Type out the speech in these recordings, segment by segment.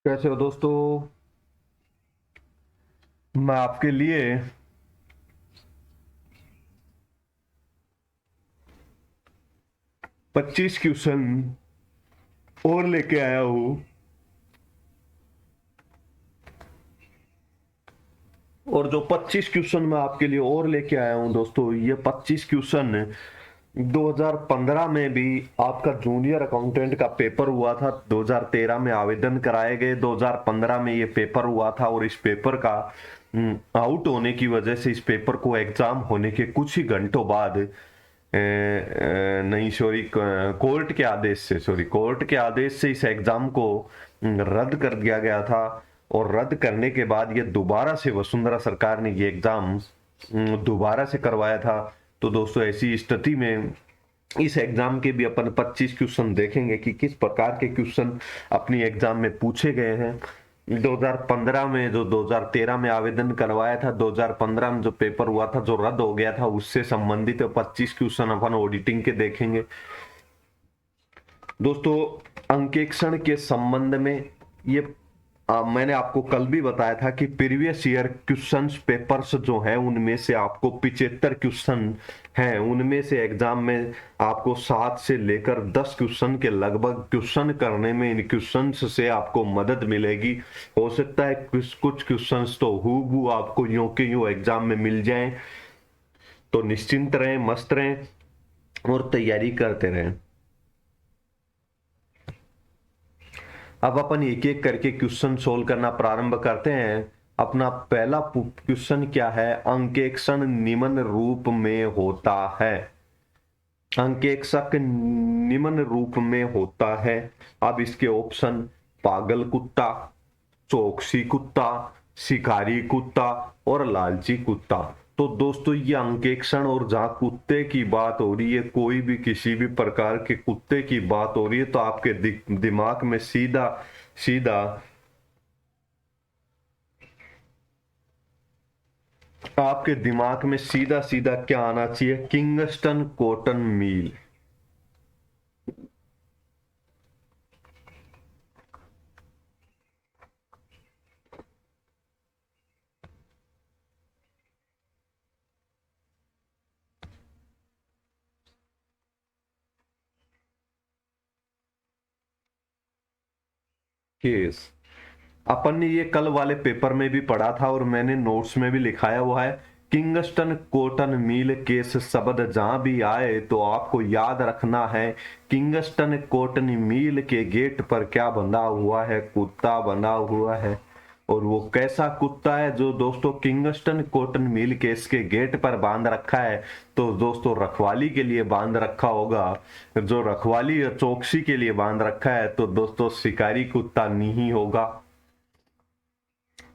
कैसे हो दोस्तों। मैं आपके लिए 25 क्वेश्चन और लेके आया हूँ। और जो 25 क्वेश्चन मैं आपके लिए और लेके आया हूँ दोस्तों, ये 25 क्वेश्चन 2015 में भी आपका जूनियर अकाउंटेंट का पेपर हुआ था। 2013 में आवेदन कराए गए, 2015 में ये पेपर हुआ था। और इस पेपर का आउट होने की वजह से इस पेपर को एग्जाम होने के कुछ ही घंटों बाद नहीं सॉरी, कोर्ट के आदेश से इस एग्जाम को रद्द कर दिया गया था। और रद्द करने के बाद ये दोबारा से वसुंधरा सरकार ने ये एग्जाम दोबारा से करवाया था। तो दोस्तों, ऐसी स्थिति में इस एग्जाम के भी अपन 25 क्वेश्चन देखेंगे कि किस प्रकार के क्वेश्चन अपनी एग्जाम में पूछे गए हैं। 2015 में जो 2013 में आवेदन करवाया था, 2015 में जो पेपर हुआ था जो रद्द हो गया था, उससे संबंधित 25 क्वेश्चन अपन ऑडिटिंग के देखेंगे। दोस्तों, अंकेक्षण के संबंध में ये मैंने आपको कल भी बताया था कि प्रीवियस ईयर क्वेश्चंस पेपर्स जो है उनमें से आपको 75 क्वेश्चन हैं। उनमें से एग्जाम में आपको 7 से लेकर 10 क्वेश्चन के लगभग क्वेश्चन करने में इन क्वेश्चंस से आपको मदद मिलेगी। हो सकता है कुछ क्वेश्चंस तो हूबहू आपको यूं के यूं एग्जाम में मिल जाएं। तो निश्चिंत रहें, मस्त रहें और तैयारी करते रहें। अब अपन एक एक करके क्वेश्चन सोल्व करना प्रारंभ करते हैं। अपना पहला क्वेश्चन क्या है? अंकेक्षण निम्न रूप में होता है। अंकेक्षक निम्न रूप में होता है। अब इसके ऑप्शन: पागल कुत्ता, चौकसी कुत्ता, शिकारी कुत्ता और लालची कुत्ता। तो दोस्तों, ये अंकेक्षण और जहां कुत्ते की बात हो रही है, कोई भी किसी भी प्रकार के कुत्ते की बात हो रही है, तो आपके दिमाग में सीधा सीधा आपके दिमाग में सीधा सीधा क्या आना चाहिए? Kingston cotton mill. केस अपन ने ये कल वाले पेपर में भी पढ़ा था और मैंने नोट्स में भी लिखाया हुआ है। किंगस्टन कॉटन मिल केस शब्द जहां भी आए तो आपको याद रखना है, किंगस्टन कॉटन मिल के गेट पर क्या बंधा हुआ है? कुत्ता बंधा हुआ है। और वो कैसा कुत्ता है जो दोस्तों किंगस्टन कॉटन मिल केस के गेट पर बांध रखा है? तो दोस्तों, रखवाली के लिए बांध रखा होगा। जो रखवाली और चौकसी के लिए बांध रखा है तो दोस्तों शिकारी कुत्ता नहीं होगा।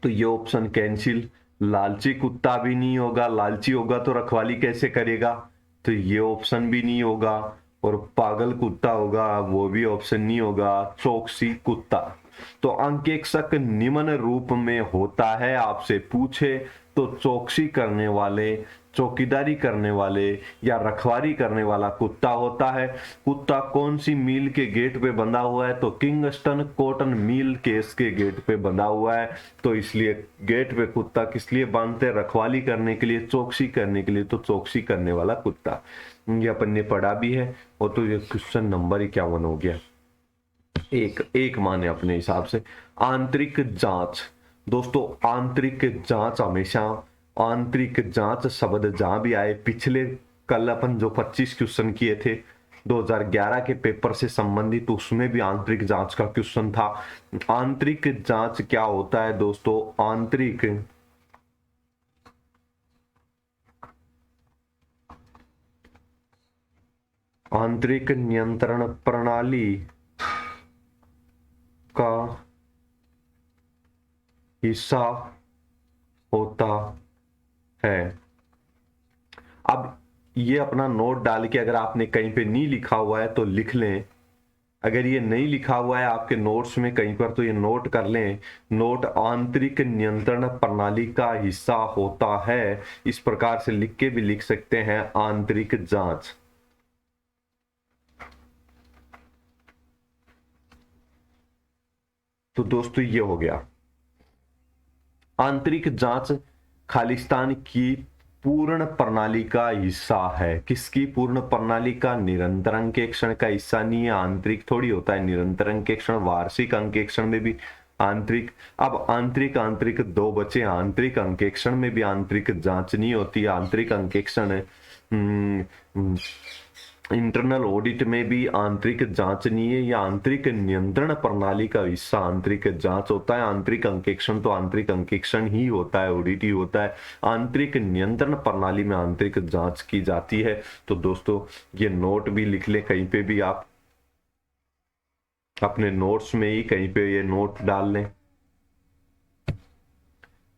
तो ये ऑप्शन कैंसिल। लालची कुत्ता भी नहीं होगा, लालची होगा तो रखवाली कैसे करेगा? तो ये ऑप्शन भी नहीं होगा। और पागल कुत्ता होगा, वो भी ऑप्शन नहीं होगा। चौकसी कुत्ता। तो अंकेक्षक निम्न रूप में होता है, आपसे पूछे तो चौकसी करने वाले, चौकीदारी करने वाले या रखवाली करने वाला कुत्ता होता है। कुत्ता कौन सी मिल के गेट पे बंधा हुआ है? तो किंगस्टन कॉटन मिल केस के गेट पे बंधा हुआ है। तो इसलिए गेट पे कुत्ता किस लिए बांधते हैं? रखवाली करने के लिए, चौकसी करने के लिए। तो चौकसी करने वाला कुत्ता, ये अपन ने पढ़ा भी है। और तो ये क्वेश्चन नंबर 51 हो गया। एक एक माने अपने हिसाब से। आंतरिक जांच। दोस्तों, आंतरिक जांच हमेशा, आंतरिक जांच शब्द जहां भी आए, पिछले कल अपन जो 25 क्वेश्चन किए थे 2011 के पेपर से संबंधित, उसमें भी आंतरिक जांच का क्वेश्चन था। आंतरिक जांच क्या होता है दोस्तों? आंतरिक नियंत्रण प्रणाली का हिस्सा होता है। अब ये अपना नोट डाल के, अगर आपने कहीं पे नहीं लिखा हुआ है तो लिख लें। अगर ये नहीं लिखा हुआ है आपके नोट्स में कहीं पर तो ये नोट कर लें। नोट: आंतरिक नियंत्रण प्रणाली का हिस्सा होता है। इस प्रकार से लिख के भी लिख सकते हैं, आंतरिक जांच। तो दोस्तों ये हो गया। आंतरिक जांच खालिस्तान की पूर्ण प्रणाली का हिस्सा है। किसकी पूर्ण प्रणाली का? निरंतर अंकेक्षण का हिस्सा नहीं है। आंतरिक थोड़ी होता है निरंतर अंकेक्षण, वार्षिक अंकेक्षण में भी आंतरिक। अब आंतरिक आंतरिक दो बचे। आंतरिक अंकेक्षण में भी आंतरिक जांच नहीं होती। आंतरिक अंकेक्षण इंटरनल ऑडिट में भी आंतरिक जांच नहीं है। या आंतरिक नियंत्रण प्रणाली का हिस्सा आंतरिक जांच होता है। आंतरिक अंकेक्षण तो आंतरिक अंकेक्षण ही होता है, ऑडिट ही होता है। आंतरिक नियंत्रण प्रणाली में आंतरिक जांच की जाती है। तो दोस्तों ये नोट भी लिख ले कहीं पे भी, आप अपने नोट्स में ही कहीं पे ये नोट डाल लें।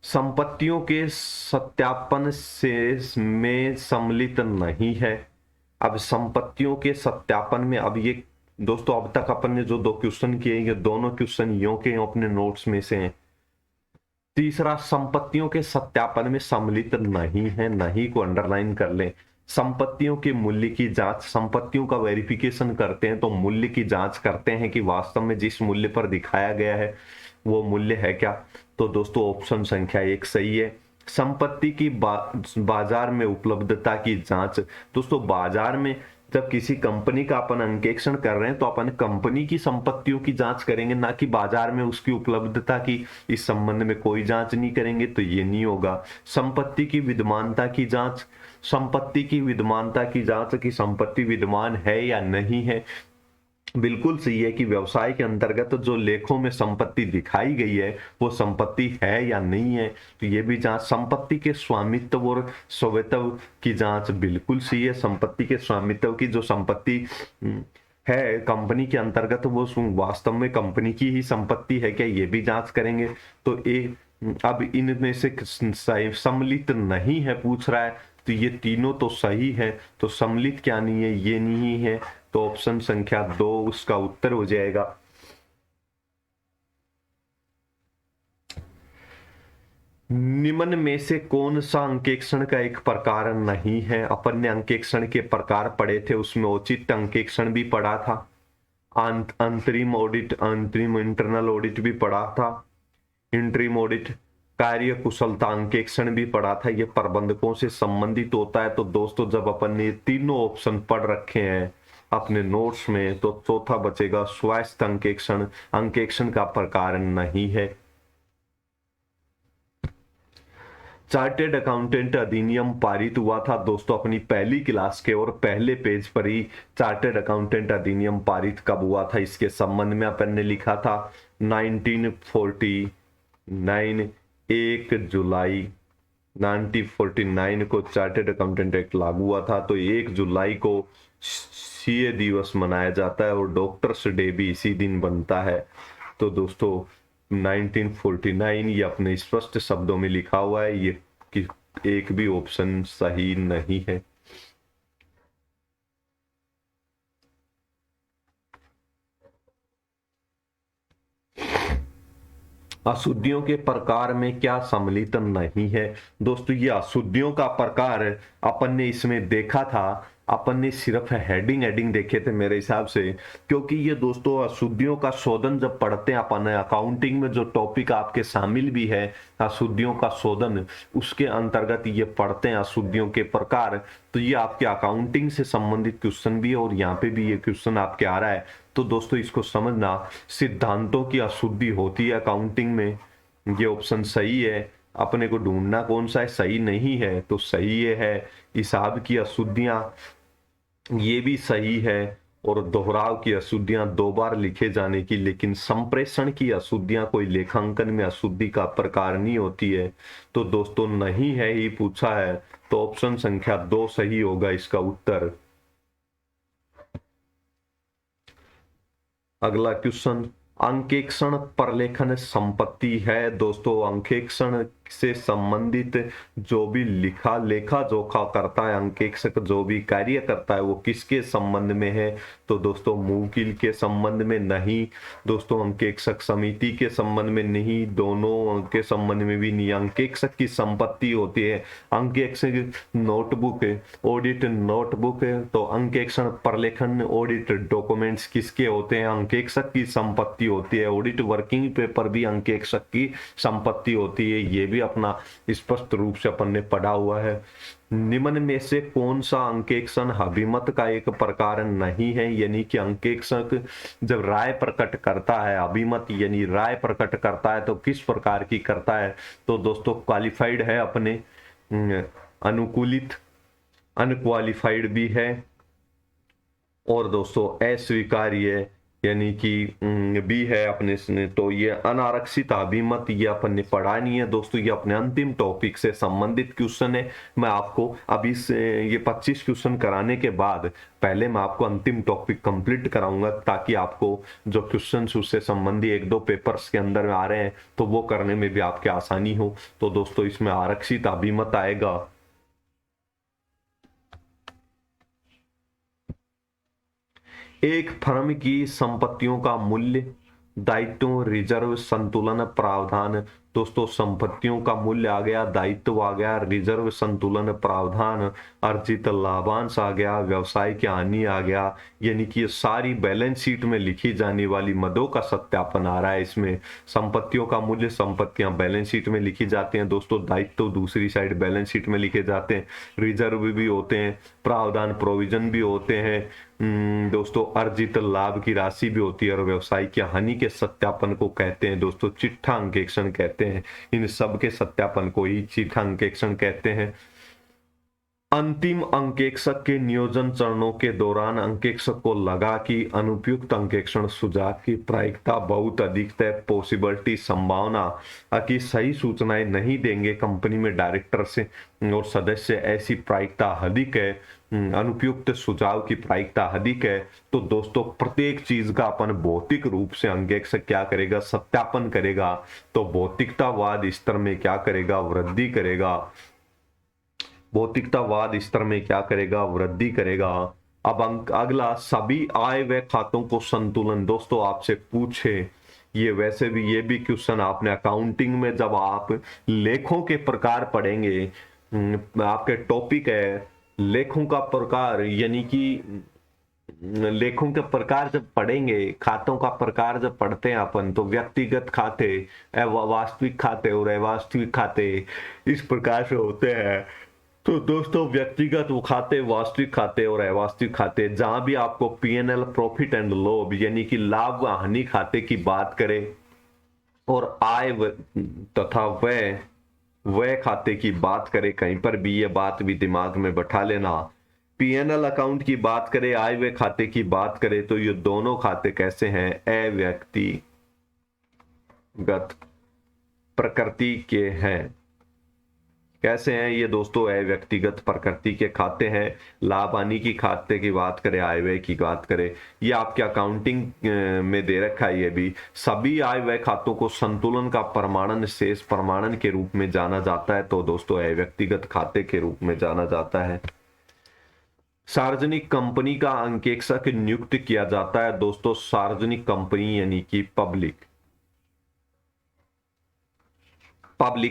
संपत्तियों के सत्यापन से में सम्मिलित नहीं है। अब संपत्तियों के सत्यापन में, अब ये दोस्तों अब तक अपन ने जो दो क्वेश्चन किए, ये दोनों क्वेश्चन यो के अपने नोट्स में से हैं। तीसरा, संपत्तियों के सत्यापन में सम्मिलित नहीं है, नहीं को अंडरलाइन कर ले। संपत्तियों के मूल्य की जांच, संपत्तियों का वेरिफिकेशन करते हैं तो मूल्य की जांच करते हैं कि वास्तव में जिस मूल्य पर दिखाया गया है वो मूल्य है क्या। तो दोस्तों ऑप्शन संख्या 1 सही है। संपत्ति की बाजार में उपलब्धता की जांच, दोस्तों बाजार में जब किसी कंपनी का अपन अंकेक्षण कर रहे हैं तो अपन कंपनी की संपत्तियों की जांच करेंगे, ना कि बाजार में उसकी उपलब्धता की। इस संबंध में कोई जांच नहीं करेंगे, तो ये नहीं होगा। संपत्ति की विद्यमानता की जांच, संपत्ति की विद्यमानता की जांच कि संपत्ति विद्यमान है या नहीं है। बिल्कुल सही है कि व्यवसाय के अंतर्गत जो लेखों में संपत्ति दिखाई गई है वो संपत्ति है या नहीं है, तो ये भी जांच। संपत्ति के स्वामित्व और स्वामित्व की जांच, बिल्कुल सही है। संपत्ति के स्वामित्व की जो संपत्ति है कंपनी के अंतर्गत वो वास्तव में कंपनी की ही संपत्ति है क्या, ये भी जांच करेंगे। तो अब इनमें से सम्मिलित नहीं है पूछ रहा है, तो ये तीनों तो सही है। तो सम्मिलित क्या नहीं है, ये नहीं है, तो ऑप्शन संख्या 2 उसका उत्तर हो जाएगा। निम्न में से कौन सा अंकेक्षण का एक प्रकार नहीं है? अपन ने अंकेक्षण के प्रकार पढ़े थे, उसमें औचित्य अंकेक्षण भी पढ़ा था, अंतरिम ऑडिट, अंतरिम इंटरनल ऑडिट भी पढ़ा था, इंटरिम ऑडिट, कार्य कुशलता अंकेक्षण भी पढ़ा था। ये प्रबंधकों से संबंधित होता है। तो दोस्तों जब अपन ने तीनों ऑप्शन पढ़ रखे हैं अपने नोट्स में, तो चौथा बचेगा स्वायत्त अंकेक्षण, अंकेक्षण का प्रकार नहीं है। चार्टेड अकाउंटेंट अधिनियम पारित हुआ था दोस्तों अपनी पहली क्लास के और पहले पेज पर ही। चार्टेड अकाउंटेंट अधिनियम पारित कब हुआ था इसके संबंध में अपन ने लिखा था 1949, 1 जुलाई 1949 को चार्टेड अकाउंटेंट एक्ट लागू हुआ था। तो 1 जुलाई को सीए दिवस मनाया जाता है और डॉक्टर्स डे भी इसी दिन बनता है। तो दोस्तों 1949 ये अपने स्पष्ट शब्दों में लिखा हुआ है, ये कि एक भी ऑप्शन सही नहीं है। अशुद्धियों के प्रकार में क्या सम्मिलित नहीं है? दोस्तों ये अशुद्धियों का प्रकार अपन ने इसमें देखा था, अपन ने सिर्फ हेडिंग देखे थे मेरे हिसाब से, क्योंकि ये दोस्तों अशुद्धियों का शोधन जब पढ़ते हैं अपन अकाउंटिंग में, जो टॉपिक आपके शामिल भी है अशुद्धियों का शोधन, उसके अंतर्गत ये पढ़ते हैं अशुद्धियों के प्रकार। तो ये आपके अकाउंटिंग से संबंधित क्वेश्चन भी है और यहाँ पे भी ये क्वेश्चन आपके आ रहा है। तो दोस्तों इसको समझना, सिद्धांतों की अशुद्धि होती है अकाउंटिंग में, ये ऑप्शन सही है। अपने को ढूंढना कौन सा है सही नहीं है, तो सही ये है। हिसाब की अशुद्धियां, ये भी सही है। और दोहराव की अशुद्धियां 2 बार लिखे जाने की, लेकिन संप्रेषण की अशुद्धियां कोई लेखांकन में अशुद्धि का प्रकार नहीं होती है। तो दोस्तों नहीं है ही पूछा है, तो ऑप्शन संख्या 2 सही होगा इसका उत्तर। अगला क्वेश्चन, अंकेक्षण प्रलेखन संपत्ति है। दोस्तों अंकेक्षण से संबंधित जो भी लेखा जोखा करता है, अंकेक्षक जो भी कार्य करता है वो किसके संबंध में है? तो दोस्तों मुवकिल के संबंध में नहीं, दोस्तों अंकेक्षक समिति के संबंध में नहीं, दोनों के संबंध में भी नहीं। अंकेक्षक की संपत्ति होती है, अंकेक्षक नोटबुक है, ऑडिट नोटबुक है, तो अंकेक्षण प्रलेखन ऑडिट डॉक्यूमेंट्स किसके होते हैं? अंकेक्षक की संपत्ति होती है। ऑडिट वर्किंग पेपर भी अंकेक्षक की संपत्ति होती है, ये भी अपना स्पष्ट रूप से अपन ने पढ़ा हुआ है। निम्न में से कौन सा अंकेक्षण अभिमत का एक प्रकार नहीं है? यानी कि अंकेक्षक जब राय प्रकट करता है, अभिमत यानी राय प्रकट करता है, तो किस प्रकार की करता है? तो दोस्तों क्वालिफाइड है अपने, अनुकूलित, अनक्वालिफाइड भी है, और दोस्तों अस्वीकार्य यानी कि भी है अपने से। तो ये अनारक्षित अभिमत ये अपन ने पढ़ा नहीं है दोस्तों, ये अपने अंतिम टॉपिक से संबंधित क्वेश्चन है। मैं आपको अभी से ये 25 क्वेश्चन कराने के बाद पहले मैं आपको अंतिम टॉपिक कंप्लीट कराऊंगा, ताकि आपको जो क्वेश्चन उससे संबंधी एक दो पेपर्स के अंदर आ रहे हैं तो वो करने में भी आपके आसानी हो। तो दोस्तों इसमें आरक्षित अभिमत आएगा। एक फर्म की संपत्तियों का मूल्य, दायित्व, रिजर्व, संतुलन, प्रावधान। दोस्तों संपत्तियों का मूल्य आ गया, दायित्व आ गया, रिजर्व, संतुलन, प्रावधान, अर्जित लाभांश आ गया, व्यवसाय की हानि आ गया। यानी कि ये सारी बैलेंस शीट में लिखी जाने वाली मदों का सत्यापन आ रहा है इसमें। संपत्तियों का मूल्य, संपत्तियां बैलेंस शीट में लिखी जाती हैं दोस्तों, दायित्व दूसरी साइड बैलेंस शीट में लिखे जाते हैं, रिजर्व भी होते हैं, प्रावधान प्रोविजन भी होते हैं, दोस्तों अर्जित लाभ की राशि भी होती है, और व्यवसाय की हानि के सत्यापन को कहते हैं दोस्तों चिट्ठा अंकेक्षण कहते हैं। इन सब के सत्यापन को ही चिट्ठा अंकेक्षण कहते हैं। अंतिम अंकेक्षक के नियोजन चरणों के दौरान अंकेक्षक को लगा कि अनुपयुक्त अंकेक्षण सुझाव की प्रायिकता बहुत अधिक है, पॉसिबिलिटी संभावना कि सही सूचनाएं नहीं देंगे कंपनी में डायरेक्टर से और सदस्य, ऐसी प्रायिकता अधिक है, अनुपयुक्त सुझाव की प्रायिकता अधिक है। तो दोस्तों प्रत्येक चीज का अपन भौतिक रूप से अंकेक्षक क्या करेगा? सत्यापन करेगा। तो भौतिकतावाद स्तर में क्या करेगा? वृद्धि करेगा। भौतिकतावाद स्तर में क्या करेगा? वृद्धि करेगा। अब अगला, सभी आय व खातों को संतुलन। दोस्तों आपसे पूछे, ये वैसे भी ये भी क्वेश्चन आपने अकाउंटिंग में जब आप लेखों के प्रकार पढ़ेंगे, आपके टॉपिक है लेखों का प्रकार, यानी कि लेखों के प्रकार जब पढ़ेंगे, खातों का प्रकार जब पढ़ते हैं अपन, तो व्यक्तिगत खाते, वास्तविक खाते और अवास्तविक खाते इस प्रकार से होते हैं। तो दोस्तों व्यक्तिगत खाते, वास्तविक खाते और अवास्तविक खाते, जहां भी आपको पीएनएल, प्रॉफिट एंड लॉस यानी कि लाभ व हानि खाते की बात करें, और आय तथा व्यय खाते की बात करें, कहीं पर भी ये बात भी दिमाग में बैठा लेना। पीएनएल अकाउंट की बात करें, आय व्यय खाते की बात करें, तो ये दोनों खाते कैसे हैं? अव्यक्तिगत प्रकृति के हैं। कैसे हैं ये दोस्तों? व्यक्तिगत प्रकृति के खाते हैं। लाभ हानि की खाते की बात करें, आय व्यय की बात करें, ये आपके अकाउंटिंग में दे रखा है। ये भी सभी आय व्यय खातों को संतुलन का प्रमाणन, शेष प्रमाणन के रूप में जाना जाता है। तो दोस्तों व्यक्तिगत खाते के रूप में जाना जाता है। सार्वजनिक कंपनी का अंकेक्षक नियुक्त किया जाता है दोस्तों, सार्वजनिक कंपनी यानी कि पब्लिक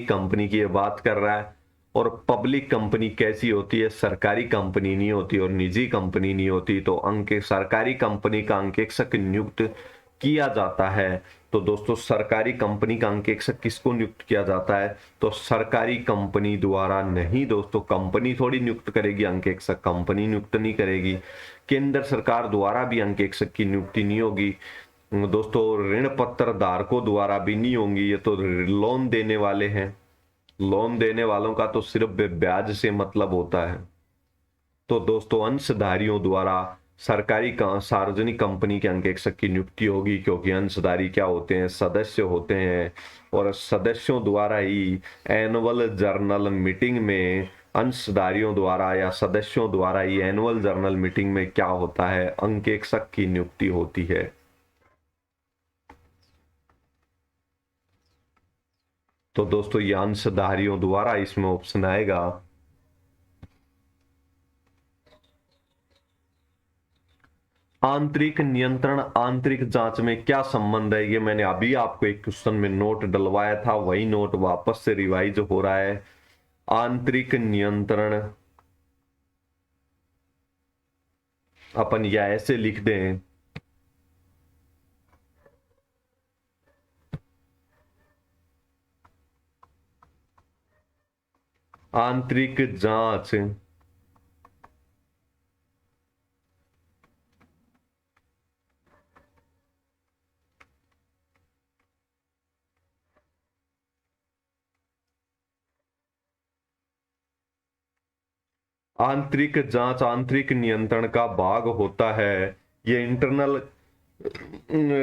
कंपनी की ये बात कर रहा है। और पब्लिक कंपनी कैसी होती है? सरकारी कंपनी नहीं होती और निजी कंपनी नहीं होती। तो सरकारी कंपनी का अंकेक्षक नियुक्त किया जाता है। तो दोस्तों सरकारी कंपनी का अंकेक्षक किसको नियुक्त किया जाता है? तो सरकारी कंपनी द्वारा नहीं दोस्तों, कंपनी थोड़ी नियुक्त करेगी अंकेक्षक, कंपनी नियुक्त नहीं करेगी। केंद्र सरकार द्वारा भी अंकेक्षक की नियुक्ति नहीं होगी दोस्तों, ऋण पत्र धारकों द्वारा भी नहीं होंगी। ये तो लोन देने वाले हैं, लोन देने वालों का तो सिर्फ ब्याज से मतलब होता है। तो दोस्तों अंशधारियों द्वारा सरकारी सार्वजनिक कंपनी के अंकेक्षक की नियुक्ति होगी, क्योंकि अंशधारी क्या होते हैं? सदस्य होते हैं, और सदस्यों द्वारा ही एनुअल जर्नल मीटिंग में, अंशधारियों द्वारा या सदस्यों द्वारा ही एनुअल जर्नल मीटिंग में क्या होता है? अंकेक्षक की नियुक्ति होती है। तो दोस्तों ये अंशधारियों द्वारा इसमें ऑप्शन आएगा। आंतरिक नियंत्रण आंतरिक जांच में क्या संबंध है, ये मैंने अभी आपको एक क्वेश्चन में नोट डलवाया था, वही नोट वापस से रिवाइज हो रहा है। आंतरिक नियंत्रण अपन या ऐसे लिख दें, आंतरिक जांच आंतरिक जांच आंतरिक नियंत्रण का भाग होता है। ये इंटरनल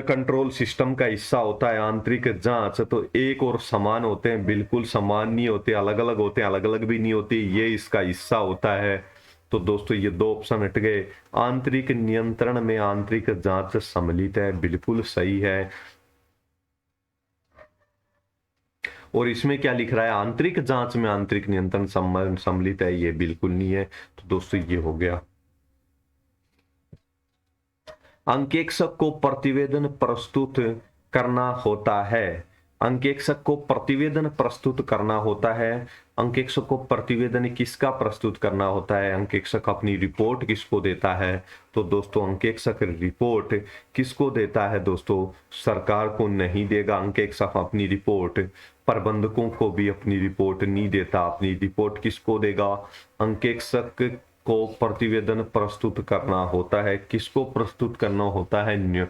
कंट्रोल सिस्टम का हिस्सा होता है। आंतरिक जांच तो एक और समान होते हैं, बिल्कुल समान नहीं होते, अलग अलग होते हैं, अलग अलग भी नहीं होती, ये इसका हिस्सा होता है। तो दोस्तों ये दो ऑप्शन हट गए। आंतरिक नियंत्रण में आंतरिक जांच सम्मिलित है, बिल्कुल सही है। और इसमें क्या लिख रहा है, आंतरिक जांच में आंतरिक नियंत्रण सम्मिलित है, ये बिल्कुल नहीं है। तो दोस्तों ये हो गया। अंकेक्षक को प्रतिवेदन प्रस्तुत करना होता है। अंकेक्षक को प्रतिवेदन प्रस्तुत करना होता है। अंकेक्षक को प्रतिवेदन किसका प्रस्तुत करना होता है, अंकेक्षक अपनी रिपोर्ट किसको देता है। तो दोस्तों अंकेक्षक रिपोर्ट किसको देता है, दोस्तों सरकार को नहीं देगा अंकेक्षक अपनी रिपोर्ट, प्रबंधकों को भी अपनी रिपोर्ट नहीं देता। अपनी रिपोर्ट किसको देगा, अंकेक्षक को प्रतिवेदन प्रस्तुत करना होता है। किसको प्रस्तुत करना होता है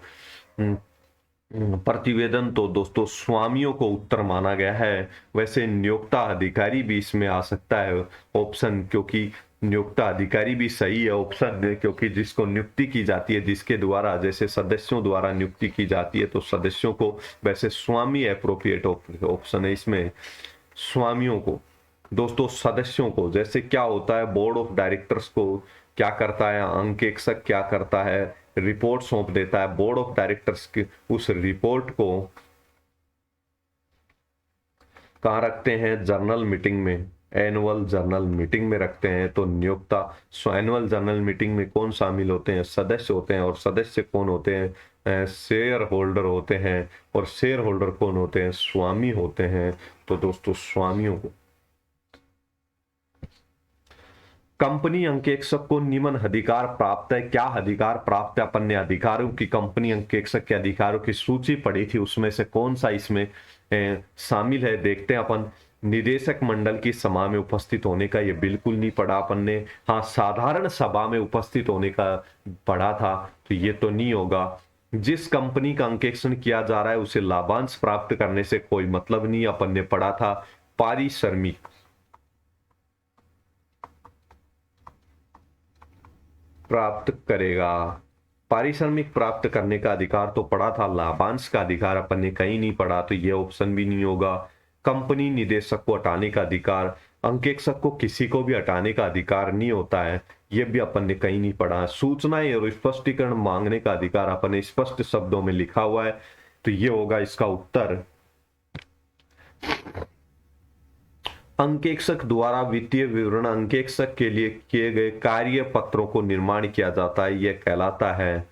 प्रतिवेदन, तो दोस्तों स्वामियों को उत्तर माना गया है। वैसे नियोक्ता अधिकारी भी इसमें आ सकता है ऑप्शन, क्योंकि नियोक्ता अधिकारी भी सही है ऑप्शन, क्योंकि जिसको नियुक्ति की जाती है, जिसके द्वारा जैसे सदस्यों द्वारा नियुक्ति की जाती है, तो सदस्यों को, वैसे स्वामी एप्रोप्रिएट ऑप्शन है इसमें, स्वामियों को। दोस्तों सदस्यों को, जैसे क्या होता है बोर्ड ऑफ डायरेक्टर्स को क्या करता है अंकेक्षक, क्या करता है रिपोर्ट सौंप देता है। बोर्ड ऑफ डायरेक्टर्स की उस रिपोर्ट को कहाँ रखते हैं, जर्नल मीटिंग में, एनुअल जर्नल मीटिंग में रखते हैं। तो नियोक्ता, एनुअल जर्नल मीटिंग में कौन शामिल होते हैं, सदस्य होते हैं। और सदस्य कौन होते हैं, शेयर होल्डर होते हैं। और शेयर होल्डर कौन होते हैं, स्वामी होते हैं। तो दोस्तों स्वामियों को। कंपनी अंकेक्षक को निम्न अधिकार प्राप्त है। क्या अधिकार प्राप्त है, अपन ने अधिकारों की, कंपनी अंकेक्षक के अधिकारों की सूची पढ़ी थी, उसमें से कौन सा इसमें शामिल है, देखते हैं अपन। निदेशक मंडल की सभा में उपस्थित होने का, ये बिल्कुल नहीं पढ़ा अपन ने। हाँ, साधारण सभा में उपस्थित होने का पढ़ा था, तो ये तो नहीं होगा। जिस कंपनी का अंकेक्षण किया जा रहा है उसे लाभांश प्राप्त करने से कोई मतलब नहीं, अपन ने पढ़ा था। पारिश्रमिक प्राप्त करेगा, पारिश्रमिक प्राप्त करने का अधिकार तो पढ़ा था, लाभांश का अधिकार अपन ने कहीं नहीं पढ़ा, तो ये ऑप्शन भी नहीं होगा। कंपनी निदेशक को हटाने का अधिकार, अंकेक्षक को किसी को भी हटाने का अधिकार नहीं होता है, ये भी अपन ने कहीं नहीं पढ़ा। सूचनाएं और स्पष्टीकरण मांगने का अधिकार अपन ने स्पष्ट शब्दों में लिखा हुआ है, तो ये होगा इसका उत्तर। अंकेक्षक द्वारा वित्तीय विवरण अंकेक्षक के लिए किए गए कार्य पत्रों को निर्माण किया जाता है, यह कहलाता है।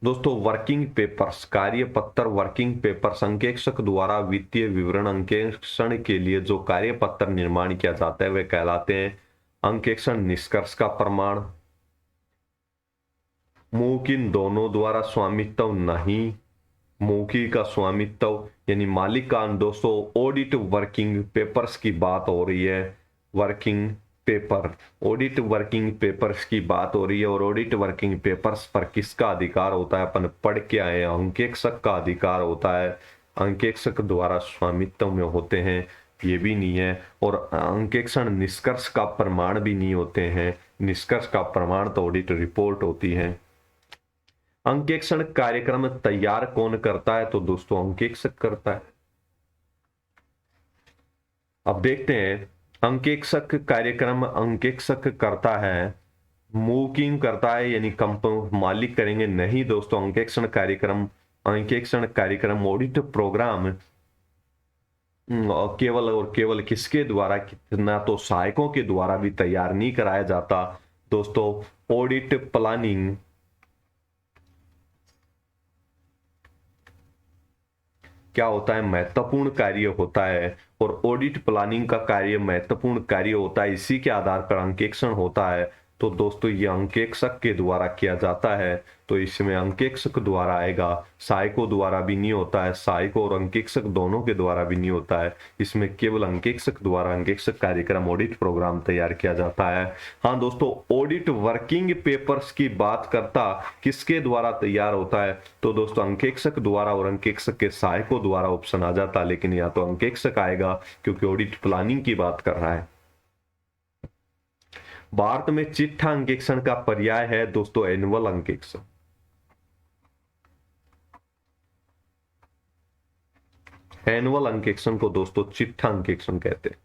दोस्तों वर्किंग पेपर्स, कार्य पत्र, वर्किंग पेपर्स, अंकेक्षक द्वारा वित्तीय विवरण अंकेक्षण के लिए जो कार्य पत्र निर्माण किया जाता है वे कहलाते हैं अंकेक्षण निष्कर्ष का प्रमाण। मुमकिन दोनों द्वारा स्वामित्व नहीं, मौखी का स्वामित्व यानी मालिक का। दोस्तों ऑडिट वर्किंग पेपर्स की बात हो रही है, working paper, audit working papers की बात हो रही है। और ऑडिट वर्किंग पेपर्स पर किसका अधिकार होता है, अपन पढ़ के आए हैं, अंकेक्षक का अधिकार होता है। अंकेक्षक द्वारा स्वामित्व में होते हैं, ये भी नहीं है। और अंकेक्षण निष्कर्ष का प्रमाण भी नहीं होते हैं, निष्कर्ष का प्रमाण तो ऑडिट रिपोर्ट होती है। अंकेक्षण कार्यक्रम तैयार कौन करता है, तो दोस्तों अंकेक्षक करता है। अब देखते हैं अंकेक्षक कार्यक्रम अंकेक्षक करता है, मूकिंग करता है यानी कंपनी मालिक करेंगे नहीं दोस्तों। अंकेक्षण कार्यक्रम अंकेक्षण कार्यक्रम ऑडिट प्रोग्राम केवल और केवल किसके द्वारा, कितना तो सहायकों के द्वारा भी तैयार नहीं कराया जाता दोस्तों। ऑडिट प्लानिंग क्या होता है, महत्वपूर्ण कार्य होता है, और ऑडिट प्लानिंग का कार्य महत्वपूर्ण कार्य होता है, इसी के आधार पर अंकेक्षण होता है। तो दोस्तों ये अंकेक्षक के द्वारा किया जाता है, तो इसमें अंकेक्षक द्वारा आएगा, सहायकों द्वारा भी नहीं होता है, सहायकों और अंकेक्षक दोनों के द्वारा भी नहीं होता है, इसमें केवल अंकेक्षक द्वारा अंकेक्षक कार्यक्रम ऑडिट प्रोग्राम तैयार किया जाता है। हाँ दोस्तों, ऑडिट वर्किंग पेपर्स की बात करता किसके द्वारा तैयार होता है, तो दोस्तों अंकेक्षक द्वारा और अंकेक्षक के सहायकों द्वारा ऑप्शन आ जाता, लेकिन या तो अंकेक्षक आएगा क्योंकि ऑडिट प्लानिंग की बात कर रहा है। भारत में चिट्ठा अंकेक्षण का पर्याय है दोस्तों एनुअल अंकेक्षण। एनुअल अंकेक्षण को दोस्तों चिट्ठा अंकेक्षण कहते हैं,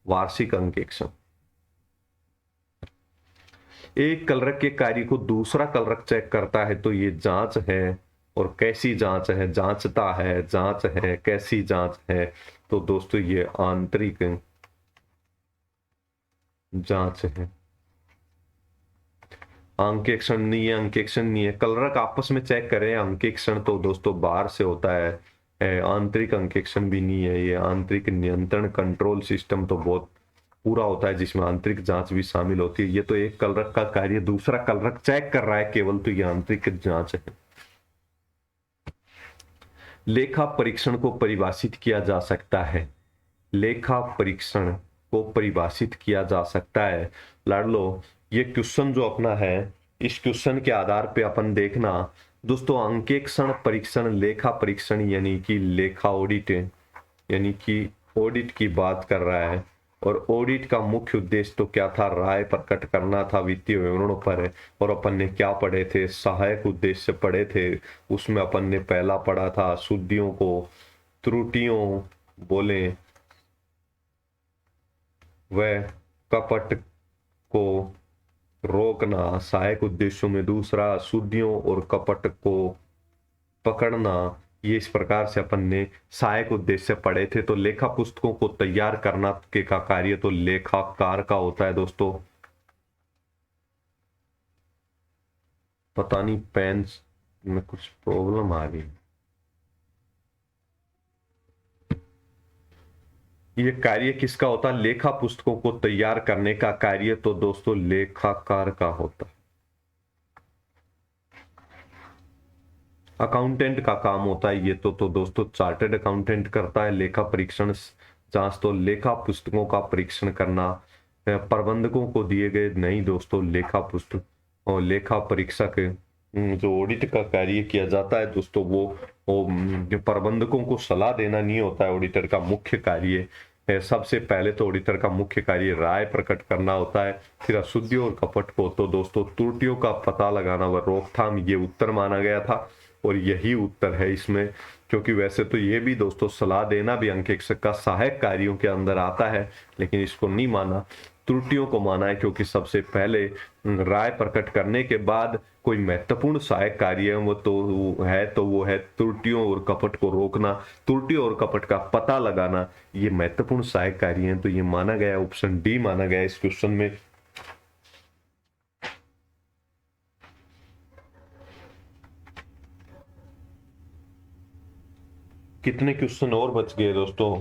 वार्षिक अंकेक्षण। एक कलरक के कार्य को दूसरा कलरक चेक करता है तो ये जांच है, और कैसी जांच है, जांचता है, जांच है, कैसी जांच है, तो दोस्तों ये आंतरिक जांच है। अंकेक्षण नहीं है, अंकेक्षण नहीं है, कलरक आपस में चेक करें, अंकेक्षण तो दोस्तों बाहर से होता है, आंतरिक अंकेक्षण भी नहीं है, ये आंतरिक नियंत्रण कंट्रोल सिस्टम तो बहुत पूरा होता है जिसमें आंतरिक जांच भी शामिल होती है। ये तो एक कलरक का कार्य दूसरा कलरक चेक कर रहा है केवल, तो ये आंतरिक जांच है। लेखा परीक्षण को परिभाषित किया जा सकता है, लेखा परीक्षण को परिभाषित किया जा सकता है। लड़ लो, ये क्वेश्चन जो अपना है, इस क्वेश्चन के आधार पे अपन देखना दोस्तों, अंकेक्षण परीक्षण लेखा परीक्षण यानी कि लेखा ऑडिट, यानी कि ऑडिट की बात कर रहा है, और ऑडिट का मुख्य उद्देश्य तो क्या था, राय प्रकट करना था वित्तीय विवरणों पर। और अपन ने क्या पढ़े थे, सहायक उद्देश्य पढ़े थे, उसमें अपन ने पहला पढ़ा था शुद्धियों को, त्रुटियों बोले वह कपट को रोकना, सहायक उद्देश्यों में दूसरा शुद्धियों और कपट को पकड़ना। ये इस प्रकार से अपन ने सहायक उद्देश्य पढ़े थे। तो लेखा पुस्तकों को तैयार करना के का कार्य तो लेखाकार का होता है दोस्तों। पता नहीं पेन में कुछ प्रॉब्लम आ गई, ये कार्य किसका होता है, लेखा पुस्तकों को तैयार करने का कार्य तो दोस्तों लेखाकार का होता है। अकाउंटेंट का काम होता है ये तो दोस्तों चार्टर्ड अकाउंटेंट करता है। लेखा परीक्षण जांच तो लेखा पुस्तकों का परीक्षण करना प्रबंधकों को दिए गए नहीं दोस्तों, लेखा पुस्तक और लेखा परीक्षक जो ऑडिट का कार्य किया जाता है दोस्तों, वो जो प्रबंधकों को सलाह देना नहीं होता है ऑडिटर का मुख्य कार्य है। सबसे पहले तो ऑडिटर का मुख्य कार्य राय प्रकट करना होता है, फिर अशुद्धियों और कपट को तो दोस्तों त्रुटियों का पता लगाना व रोकथाम, ये उत्तर माना गया था और यही उत्तर है इसमें। क्योंकि वैसे तो ये भी दोस्तों सलाह देना भी अंकेक्षक का सहायक कार्यों के अंदर आता है, लेकिन इसको नहीं माना, त्रुटियों को माना है, क्योंकि सबसे पहले राय प्रकट करने के बाद कोई महत्वपूर्ण सहायक कार्य वो है त्रुटियों और कपट को रोकना, त्रुटियों और कपट का पता लगाना, ये महत्वपूर्ण सहायक कार्य है। तो ये माना गया, ऑप्शन डी माना गया इस क्वेश्चन में। कितने क्वेश्चन और बच गए दोस्तों,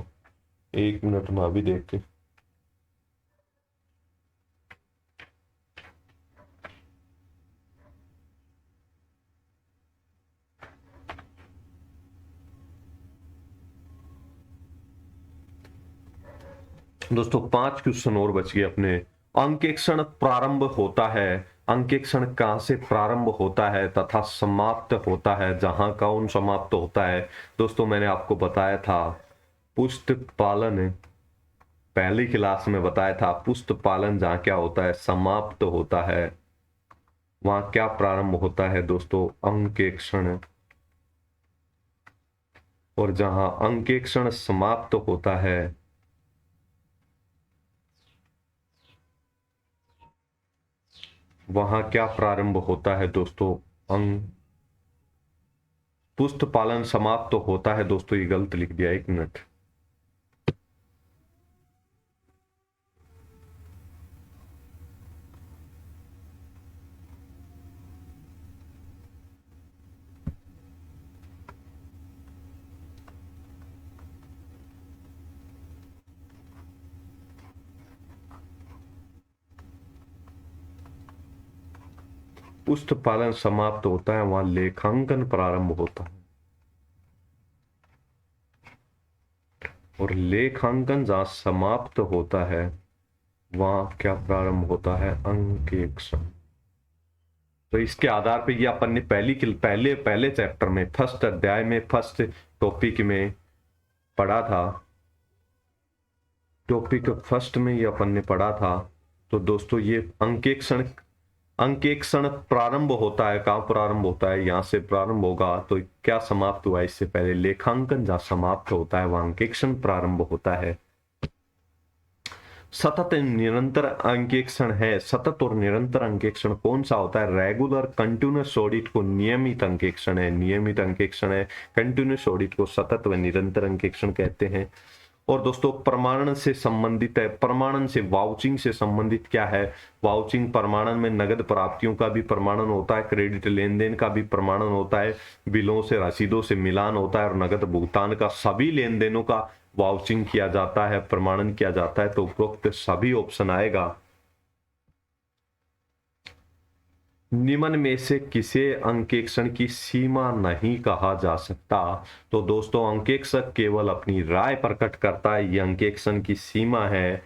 1 मिनट में अभी देख के। दोस्तों 5 क्वेश्चन और बच गए अपने। अंकेक्षण प्रारंभ होता है, अंकेक्षण कहां से प्रारंभ होता है तथा समाप्त होता है, जहां कौन समाप्त होता है दोस्तों, मैंने आपको बताया था पुष्ट पालन, पहली क्लास में बताया था पुष्ट पालन जहां क्या होता है, समाप्त होता है, वहां क्या प्रारंभ होता है दोस्तों, अंकेक्षण। और जहां अंकेक्षण समाप्त होता है वहां क्या प्रारंभ होता है दोस्तों, पुष्ट पालन समाप्त तो होता है। दोस्तों ये गलत लिख दिया, 1 मिनट। पुष्ट पालन समाप्त होता है, वहां लेखांकन प्रारंभ होता है। और लेखांकन जहां समाप्त होता है वहां क्या प्रारंभ होता है? अंकेक्षण। तो इसके आधार पर ये अपन ने पहले पहले चैप्टर में, फर्स्ट अध्याय में, फर्स्ट टॉपिक में पढ़ा था। टॉपिक फर्स्ट में ये अपन ने पढ़ा था। तो दोस्तों ये अंकेक्षण प्रारंभ होता है। कहां प्रारंभ होता है? यहां से प्रारंभ होगा। तो क्या समाप्त हुआ इससे पहले? लेखांकन जहां समाप्त होता है वहां अंकेक्षण प्रारंभ होता है। सतत निरंतर अंकेक्षण है। सतत और निरंतर अंकेक्षण कौन सा होता है? रेगुलर कंटिन्यूअस ऑडिट को नियमित अंकेक्षण है। नियमित अंकेक्षण है। कंटिन्यूअस ऑडिट को सतत व निरंतर अंकेक्षण कहते हैं। और दोस्तों प्रमाणन से संबंधित है। प्रमाणन से, वाउचिंग से संबंधित क्या है? वाउचिंग प्रमाणन में नगद प्राप्तियों का भी प्रमाणन होता है, क्रेडिट लेन देन का भी प्रमाणन होता है, बिलों से, रसीदों से मिलान होता है और नगद भुगतान का, सभी लेन देनों का वाउचिंग किया जाता है, प्रमाणन किया जाता है। तो उपरोक्त सभी ऑप्शन आएगा। निम्न में से किसे अंकेक्षण की सीमा नहीं कहा जा सकता? तो दोस्तों अंकेक्षक केवल अपनी राय प्रकट करता है, ये अंकेक्षण की सीमा है।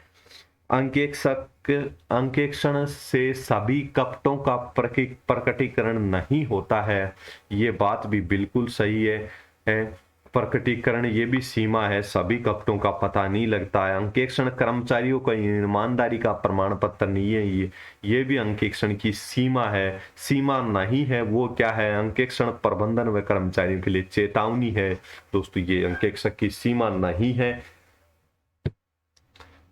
अंकेक्षण से सभी कपटों का प्रकटीकरण नहीं होता है, ये बात भी बिल्कुल सही है। प्रकटीकरण ये भी सीमा है, सभी कपटों का पता नहीं लगता है। अंकेक्षण कर्मचारियों का ईमानदारी का प्रमाण पत्र नहीं है, ये भी अंकेक्षण की सीमा है। सीमा नहीं है वो क्या है? अंकेक्षण प्रबंधन व कर्मचारियों के लिए चेतावनी है। दोस्तों ये अंकेक्षक की सीमा नहीं है।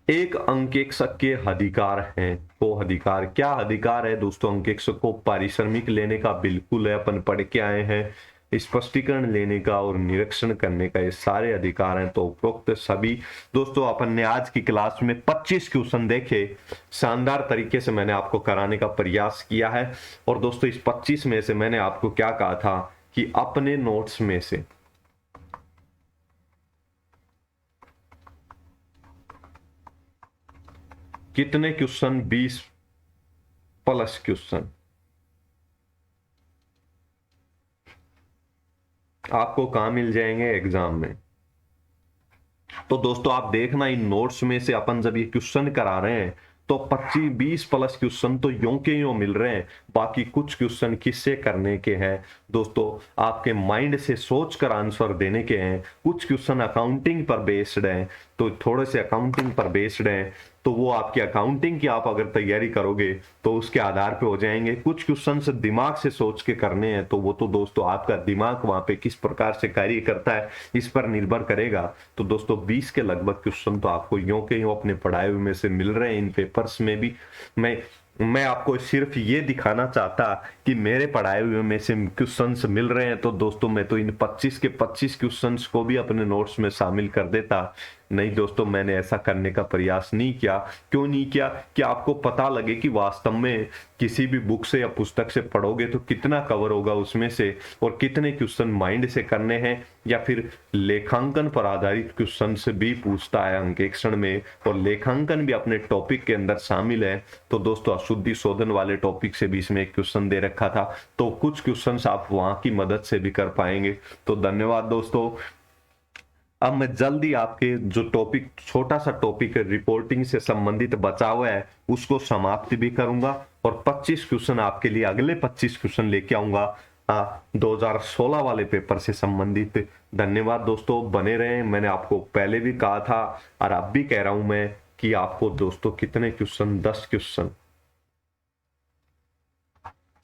एक अंकेक्षक के अधिकार हैं। वो अधिकार क्या अधिकार है? दोस्तों अंकेक्षक को पारिश्रमिक लेने का बिल्कुल है, अपन पढ़ के आए हैं। स्पष्टीकरण लेने का और निरीक्षण करने का, ये सारे अधिकार हैं। तो उपरोक्त सभी दोस्तों अपन ने आज की क्लास में 25 क्वेश्चन देखे, शानदार तरीके से मैंने आपको कराने का प्रयास किया है। और दोस्तों इस 25 में से मैंने आपको क्या कहा था कि अपने नोट्स में से कितने क्वेश्चन, 20+ क्वेश्चन आपको कहां मिल जाएंगे? एग्जाम में। तो दोस्तों आप देखना इन नोट्स में से अपन जब ये क्वेश्चन करा रहे हैं तो 25-20+ क्वेश्चन तो यूं के यूं मिल रहे हैं। बाकी कुछ क्वेश्चन किससे करने के हैं? दोस्तों आपके माइंड से सोच कर आंसर देने के हैं। कुछ क्वेश्चन अकाउंटिंग पर बेस्ड हैं, तो थोड़े से अकाउंटिंग पर बेस्ड हैं, तो वो आपकी अकाउंटिंग की आप अगर तैयारी करोगे तो उसके आधार पे हो जाएंगे। कुछ क्वेश्चन से दिमाग से सोच के करने हैं, तो वो तो दोस्तों आपका दिमाग वहां पे किस प्रकार से कार्य करता है इस पर निर्भर करेगा। तो दोस्तों 20 के लगभग क्वेश्चन तो आपको यूं के यूं अपने पढ़ाए हुए में से मिल रहे हैं। इन पेपर्स में भी मैं आपको सिर्फ ये दिखाना चाहता कि मेरे पढ़ाए हुए में से क्वेश्चंस मिल रहे हैं। तो दोस्तों मैं तो इन 25 के 25 क्वेश्चंस को भी अपने नोट्स में शामिल कर देता। नहीं दोस्तों, मैंने ऐसा करने का प्रयास नहीं किया। क्यों नहीं किया? कि आपको पता लगे कि वास्तव में किसी भी बुक से या पुस्तक से पढ़ोगे तो कितना कवर होगा उसमें से, और कितने क्वेश्चन माइंड से करने हैं, या फिर लेखांकन पर आधारित क्वेश्चन से भी पूछता है अंकेक्षण में, और लेखांकन भी अपने टॉपिक के अंदर शामिल है। तो दोस्तों अशुद्धि शोधन वाले टॉपिक से भी इसमें एक क्वेश्चन दे रखा था, तो कुछ क्वेश्चन आप वहां की मदद से भी कर पाएंगे। तो धन्यवाद दोस्तों। अब मैं जल्दी आपके जो टॉपिक, छोटा सा टॉपिक रिपोर्टिंग से संबंधित बचा हुआ है उसको समाप्ति भी करूंगा, और 25 क्वेश्चन आपके लिए, अगले 25 क्वेश्चन लेके आऊंगा 2016 वाले पेपर से संबंधित। धन्यवाद दोस्तों, बने रहें। मैंने आपको पहले भी कहा था और अब भी कह रहा हूं मैं कि आपको दोस्तों कितने क्वेश्चन, 10 क्वेश्चन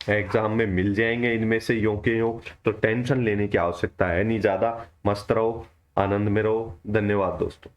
एग्जाम में मिल जाएंगे इनमें से यों के यों। तो टेंशन लेने की आवश्यकता है नहीं ज्यादा। मस्त रहो, आनंद में रहो। धन्यवाद दोस्तों।